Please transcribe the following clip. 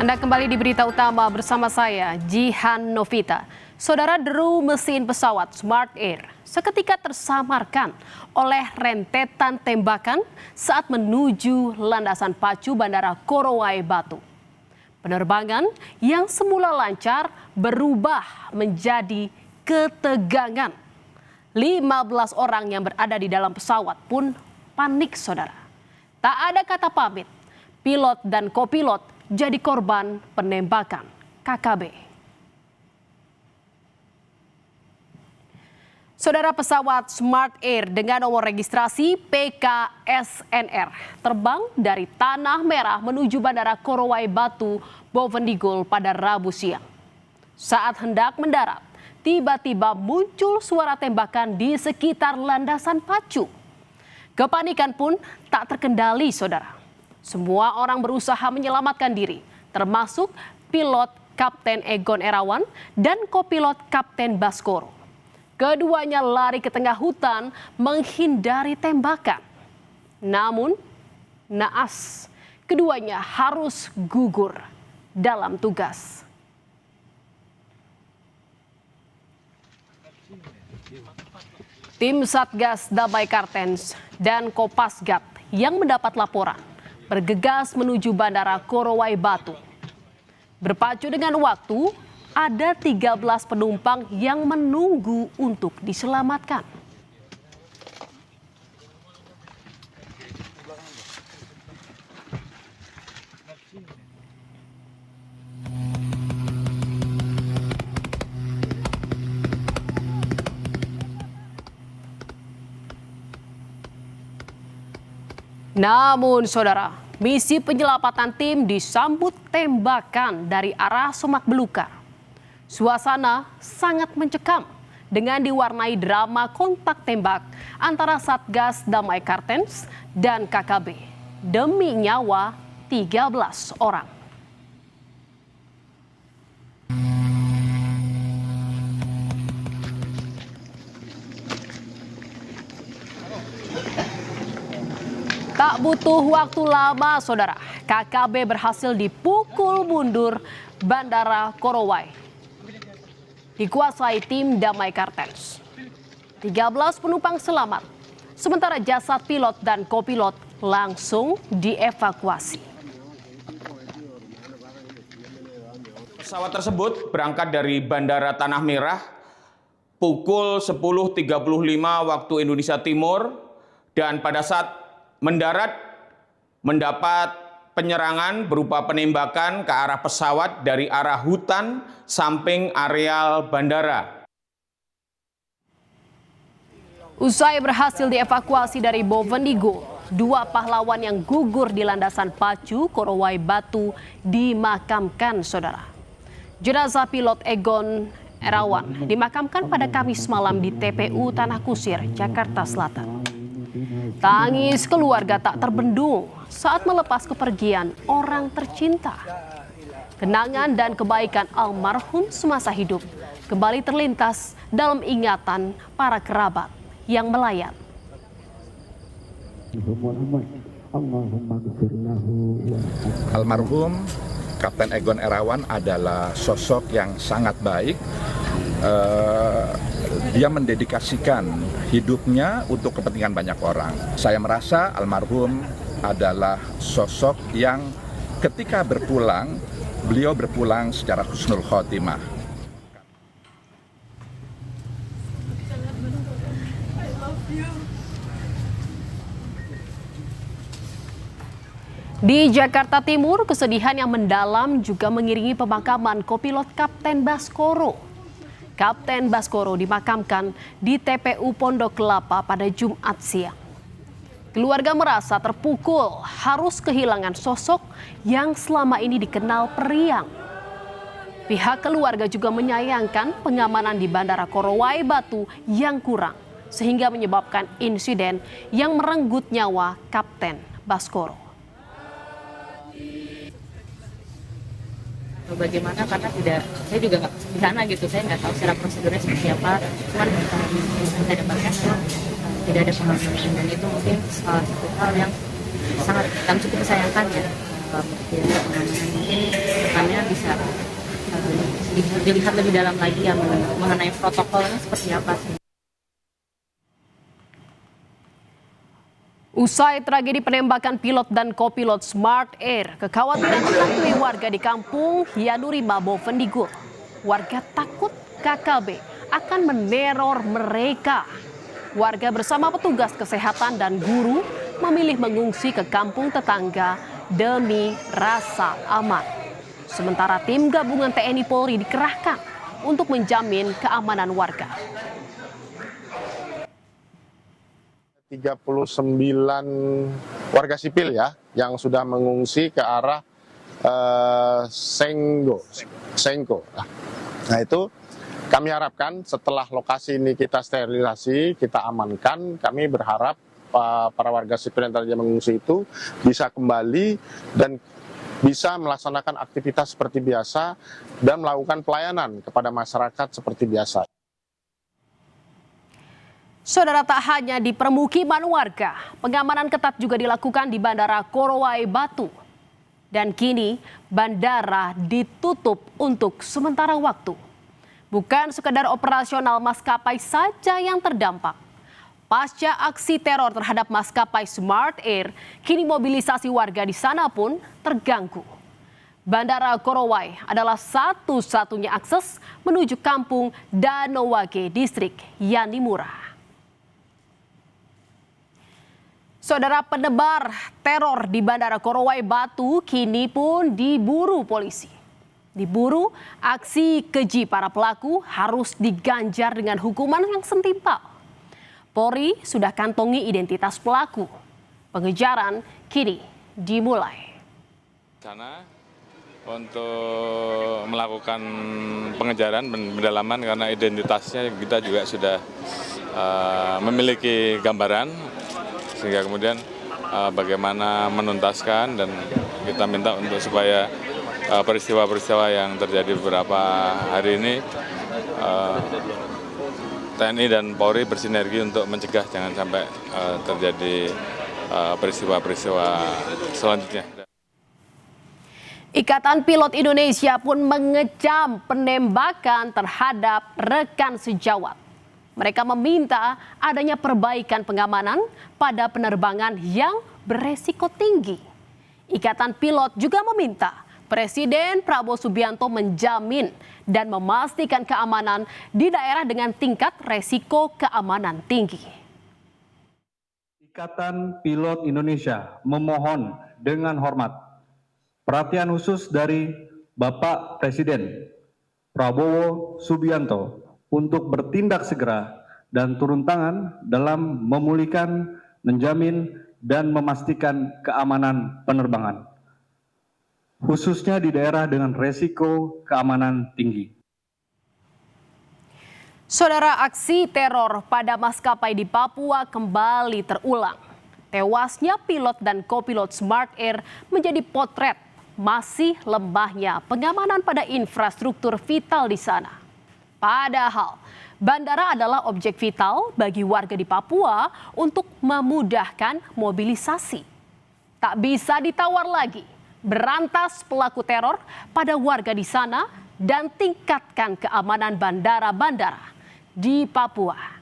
Anda kembali di berita utama bersama saya, Jihan Novita. Saudara, deru mesin pesawat Smart Air seketika tersamarkan oleh rentetan tembakan saat menuju landasan pacu Bandara Korowai Batu. Penerbangan yang semula lancar berubah menjadi ketegangan. 15 orang yang berada di dalam pesawat pun panik, saudara. Tak ada kata pamit. Pilot dan kopilot jadi korban penembakan KKB. Saudara, pesawat Smart Air dengan nomor registrasi PKSNR terbang dari Tanah Merah menuju Bandara Korowai Batu, Bovendigul pada Rabu siang. Saat hendak mendarat, tiba-tiba muncul suara tembakan di sekitar landasan pacu. Kepanikan pun tak terkendali, saudara. Semua orang berusaha menyelamatkan diri, termasuk pilot Kapten Egon Erawan dan kopilot Kapten Baskoro. Keduanya lari ke tengah hutan menghindari tembakan. Namun, naas, keduanya harus gugur dalam tugas. Tim Satgas Damai Kartens dan Kopasgat yang mendapat laporan bergegas menuju Bandara Korowai Batu. Berpacu dengan waktu, ada 13 penumpang yang menunggu untuk diselamatkan. Namun, saudara, misi penyelamatan tim disambut tembakan dari arah Semak Belukar. Suasana sangat mencekam dengan diwarnai drama kontak tembak antara Satgas Damai Kartens dan KKB demi nyawa 13 orang. Tak butuh waktu lama, saudara. KKB berhasil dipukul mundur Bandara Korowai. Dikuasai tim Damai Kartens. 13 penumpang selamat, sementara jasad pilot dan kopilot langsung dievakuasi. Pesawat tersebut berangkat dari Bandara Tanah Merah pukul 10.35 waktu Indonesia Timur dan pada saat mendarat mendapat penyerangan berupa penembakan ke arah pesawat dari arah hutan samping areal bandara. Usai berhasil dievakuasi dari Bovendigul, 2 pahlawan yang gugur di landasan pacu Korowai Batu dimakamkan, saudara. Jenazah pilot Egon Erawan dimakamkan pada Kamis malam di TPU Tanah Kusir, Jakarta Selatan. Tangis keluarga tak terbendung saat melepas kepergian orang tercinta. Kenangan dan kebaikan almarhum semasa hidup kembali terlintas dalam ingatan para kerabat yang melayat. Almarhum Kapten Egon Erawan adalah sosok yang sangat baik. Dia mendedikasikan hidupnya untuk kepentingan banyak orang. Saya merasa almarhum adalah sosok yang ketika berpulang, beliau berpulang secara husnul khotimah. Di Jakarta Timur, kesedihan yang mendalam juga mengiringi pemakaman kopilot Kapten Baskoro. Kapten Baskoro dimakamkan di TPU Pondok Kelapa pada Jumat siang. Keluarga merasa terpukul harus kehilangan sosok yang selama ini dikenal periang. Pihak keluarga juga menyayangkan pengamanan di Bandara Korowai Batu yang kurang, sehingga menyebabkan insiden yang merenggut nyawa Kapten Baskoro. Bagaimana karena saya juga nggak di sana gitu, saya nggak tahu secara prosedurnya seperti apa. Cuman saya dapatkan tidak ada pengamanan dan itu mungkin salah satu hal yang sangat kami cukup disayangkan ya. Tidak ada pengamanan mungkin dilihat lebih dalam lagi yang mengenai protokolnya seperti apa sih. Usai tragedi penembakan pilot dan kopilot Smart Air, kekhawatiran menghantui warga di kampung Yanurima Bovendigul. Warga takut KKB akan meneror mereka. Warga bersama petugas kesehatan dan guru memilih mengungsi ke kampung tetangga demi rasa aman. Sementara tim gabungan TNI Polri dikerahkan untuk menjamin keamanan warga. 39 warga sipil ya yang sudah mengungsi ke arah Sengko. Nah itu kami harapkan setelah lokasi ini kita sterilisasi, kita amankan, kami berharap para warga sipil yang tadinya mengungsi itu bisa kembali dan bisa melaksanakan aktivitas seperti biasa dan melakukan pelayanan kepada masyarakat seperti biasa. Saudara, tak hanya di permukiman warga, pengamanan ketat juga dilakukan di Bandara Korowai Batu. Dan kini bandara ditutup untuk sementara waktu. Bukan sekadar operasional maskapai saja yang terdampak. Pasca aksi teror terhadap maskapai Smart Air, kini mobilisasi warga di sana pun terganggu. Bandara Korowai adalah satu-satunya akses menuju kampung Danowage, distrik Yanimura. Saudara, penebar teror di Bandara Korowai Batu kini pun diburu polisi. Diburu, aksi keji para pelaku harus diganjar dengan hukuman yang setimpal. Polri sudah kantongi identitas pelaku. Pengejaran kini dimulai. Sana untuk melakukan pengejaran pendalaman karena identitasnya kita juga sudah memiliki gambaran, sehingga kemudian bagaimana menuntaskan, dan kita minta untuk supaya peristiwa-peristiwa yang terjadi beberapa hari ini TNI dan Polri bersinergi untuk mencegah jangan sampai terjadi peristiwa-peristiwa selanjutnya. Ikatan Pilot Indonesia pun mengecam penembakan terhadap rekan sejawat. Mereka meminta adanya perbaikan pengamanan pada penerbangan yang beresiko tinggi. Ikatan Pilot juga meminta Presiden Prabowo Subianto menjamin dan memastikan keamanan di daerah dengan tingkat resiko keamanan tinggi. Ikatan Pilot Indonesia memohon dengan hormat perhatian khusus dari Bapak Presiden Prabowo Subianto untuk bertindak segera dan turun tangan dalam memulihkan, menjamin, dan memastikan keamanan penerbangan, khususnya di daerah dengan resiko keamanan tinggi. Saudara, aksi teror pada maskapai di Papua kembali terulang. Tewasnya pilot dan kopilot Smart Air menjadi potret masih lemahnya pengamanan pada infrastruktur vital di sana. Padahal bandara adalah objek vital bagi warga di Papua untuk memudahkan mobilisasi. Tak bisa ditawar lagi. Berantas pelaku teror pada warga di sana dan tingkatkan keamanan bandara-bandara di Papua.